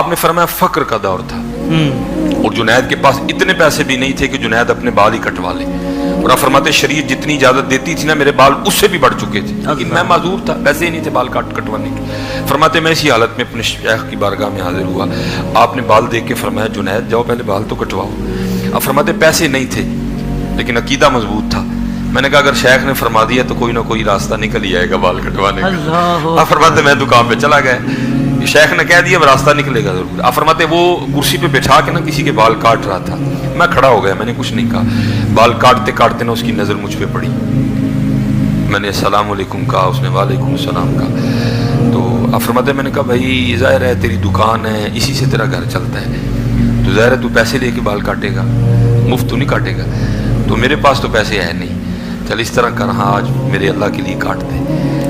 آپ نے فرمایا فقر کا دور تھا اور جنید کے پاس اتنے پیسے بھی نہیں تھے کہ جنید اپنے بال ہی کٹوا لے، اور آپ فرماتے شریعت جتنی اجازت دیتی تھی نا میرے بال اس سے بھی بڑھ چکے تھے، لیکن میں معذور تھا، پیسے ہی نہیں تھے بال کٹوانے کے۔ فرماتے میں اسی حالت میں اپنے شیخ کی بارگاہ میں حاضر ہوا، آپ نے بال دیکھ کے فرمایا جنید جاؤ پہلے بال تو کٹواؤ۔ آپ فرماتے پیسے نہیں تھے لیکن عقیدہ مضبوط تھا، میں نے کہا اگر شیخ نے فرما دیا تو کوئی نہ کوئی راستہ نکل ہی آئے گا بال کٹوانے کا۔ آپ فرماتے میں دکان پہ چلا گیا، شیخ نے کہہ دیا راستہ نکلے گا ضرور۔ آپ فرماتے وہ کرسی پہ بٹھا کے نا کسی کے بال کاٹ رہا تھا، میں کھڑا ہو گیا، میں نے کچھ نہیں کہا، بال کاٹتے کاٹتے نا اس کی نظر مجھ پہ پڑی، میں نے السلام علیکم کہا، اس نے وعلیکم السلام کہا۔ تو آپ فرماتے میں نے کہا بھائی ظاہر ہے تیری دکان ہے، اسی سے تیرا گھر چلتا ہے، تو ظاہر ہے تو پیسے لے کے بال کاٹے گا، مفت تو نہیں کاٹے گا، تو میرے پاس تو پیسے ہے نہیں، چل اس طرح کر ہاں آج میرے اللہ کے لیے کاٹ دے۔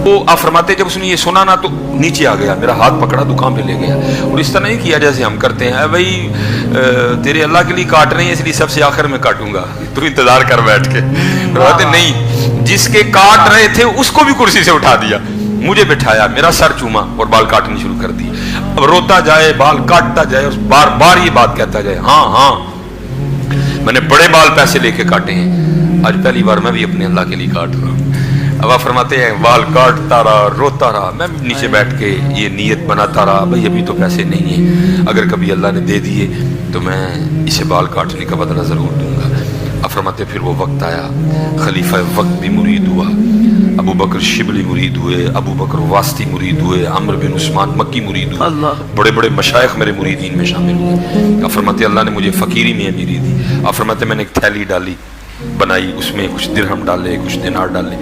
وہ آپ فرماتے جب اس نے یہ سنا نا تو نیچے آ گیا، میرا ہاتھ پکڑا دکان پہ لے گیا، اور اس طرح نہیں کیا جیسے ہم کرتے ہیں بھائی تیرے اللہ کے لیے کاٹ رہے ہیں اس لیے سب سے آخر میں کاٹوں گا، تو انتظار کر بیٹھ کے۔ فرماتے نہیں، جس کے کاٹ رہے تھے اس کو بھی کرسی سے اٹھا دیا، مجھے بٹھایا، میرا سر چوما اور بال کاٹنی شروع کر دی۔ اب روتا جائے بال کاٹتا جائے، بار بار یہ بات کہتا جائے ہاں ہاں میں نے بڑے بال پیسے لے کے کاٹے ہیں، آج پہلی بار میں بھی اپنے اللہ کے لیے کاٹ رہا ہوں۔ اب آپ فرماتے ہیں بال کاٹتا رہا، روتا رہا، میں نیچے بیٹھ کے یہ نیت بناتا رہا بھائی ابھی تو پیسے نہیں ہیں، اگر کبھی اللہ نے دے دیے تو میں اسے بال کاٹنے کا بدلہ ضرور دوں گا۔ آپ فرماتے پھر وہ وقت آیا، خلیفہ وقت بھی مرید ہوا، ابو بکر شبلی مرید ہوئے، ابو بکر واسطی مرید ہوئے، عمرو بن عثمان مکی مرید ہوئے، بڑے بڑے مشائخ میرے مریدین میں شامل ہوئے۔ آپ فرماتے اللہ نے مجھے فقیری میں امیری دی۔ آپ فرماتے میں نے ایک تھیلی ڈالی بنائی، اس میں کچھ درہم ڈالے کچھ دینار ڈالے،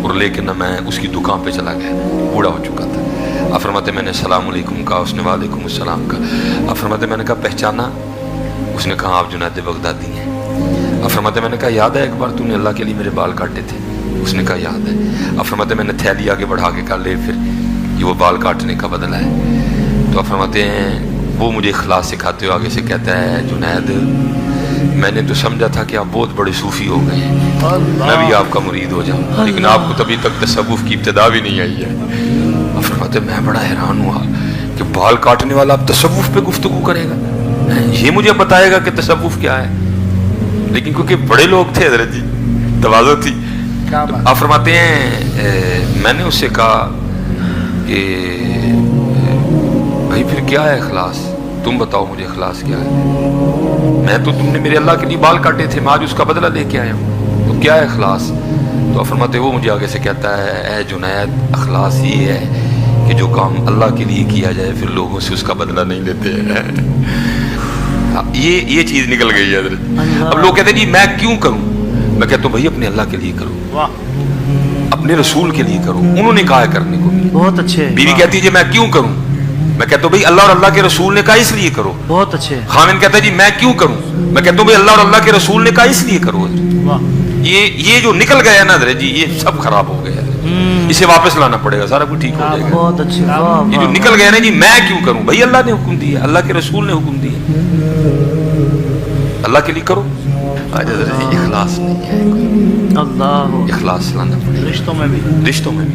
اور لے کے نہ میں اس کی دکان پہ چلا گیا، بوڑھا ہو چکا تھا۔ آپ فرماتے میں نے السلام علیکم کہا، اس نے وعلیکم السلام کہا۔ آپ فرماتے میں نے کہا پہچانا؟ اس نے کہا آپ جنید بغدادی ہیں۔ آپ فرماتے میں نے کہا یاد ہے ایک بار تو نے اللہ کے لیے میرے بال کاٹے تھے؟ اس نے کہا یاد ہے۔ آپ فرماتے میں نے تھیلی آگے بڑھا کے کہا لے پھر یہ وہ بال کاٹنے کا بدلہ ہے۔ تو آپ فرماتے ہیں وہ مجھے اخلاص سکھاتے ہوئے آگے سے کہتا ہے جنید میں نے تو سمجھا تھا کہ آپ بہت بڑے صوفی ہو گئے ہیں، میں بھی آپ کا مرید ہو جاؤں، لیکن آپ کو تبھی تک تصوف کی ابتدا بھی نہیں آئی ہے۔ اور فرماتے میں بڑا حیران ہوا کہ بال کاٹنے والا اب تصوف پہ گفتگو کرے گا، یہ مجھے بتائے گا کہ تصوف کیا ہے، لیکن کیونکہ بڑے لوگ تھے حضرت جی، تواضع تھی۔ آپ فرماتے ہیں میں نے اس سے کہا کہ بھائی پھر کیا ہے اخلاص، تم بتاؤ مجھے اخلاص کیا ہے، میں تو تم نے میرے اللہ کے لیے بال کاٹے تھے، میں آج اس کا بدلہ لے کے آیا ہوں، تو کیا ہے اخلاص؟ تو فرماتے وہ مجھے آگے سے کہتا ہے اے جنید اخلاص یہ ہے کہ جو کام اللہ کے لیے کیا جائے پھر لوگوں سے اس کا بدلہ نہیں لیتے ہیں۔ یہ چیز نکل گئی ہے حضرت۔ اب لوگ کہتے ہیں جی میں کیوں کروں، میں کہتا ہوں بھائی اپنے اللہ کے لیے کرو، اپنے رسول کے لیے کرو، انہوں نے کہا ہے کرنے کو۔ بہت اچھے۔ بیوی کہتی ہے جی میں کیوں کروں، میں کہتا ہوں بھائی اللہ اور اللہ کے رسول نے کہا اس لیے کرو۔ بہت اچھے۔ خامن کہتا ہے جی میں کیوں کروں، میں کہتا ہوں بھائی اللہ اور اللہ کے رسول نے کہا اس لیے کرو۔ یہ جو نکل گیا نا حضرت جی یہ سب خراب ہو گیا، اسے واپس لانا پڑے گا، سارا کچھ ٹھیک ہو جائے گا۔ بہت اچھے۔ یہ جو نکل گیا نا جی میں کیوں کروں، بھائی اللہ نے حکم دیا، اللہ کے رسول نے حکم دیا، اللہ کے لیے کرو۔ آج حضرت جی اخلاص نہیں ہے، اللہ اخلاص لانا پڑے گا رشتوں میں بھی، رشتوں میں بھی۔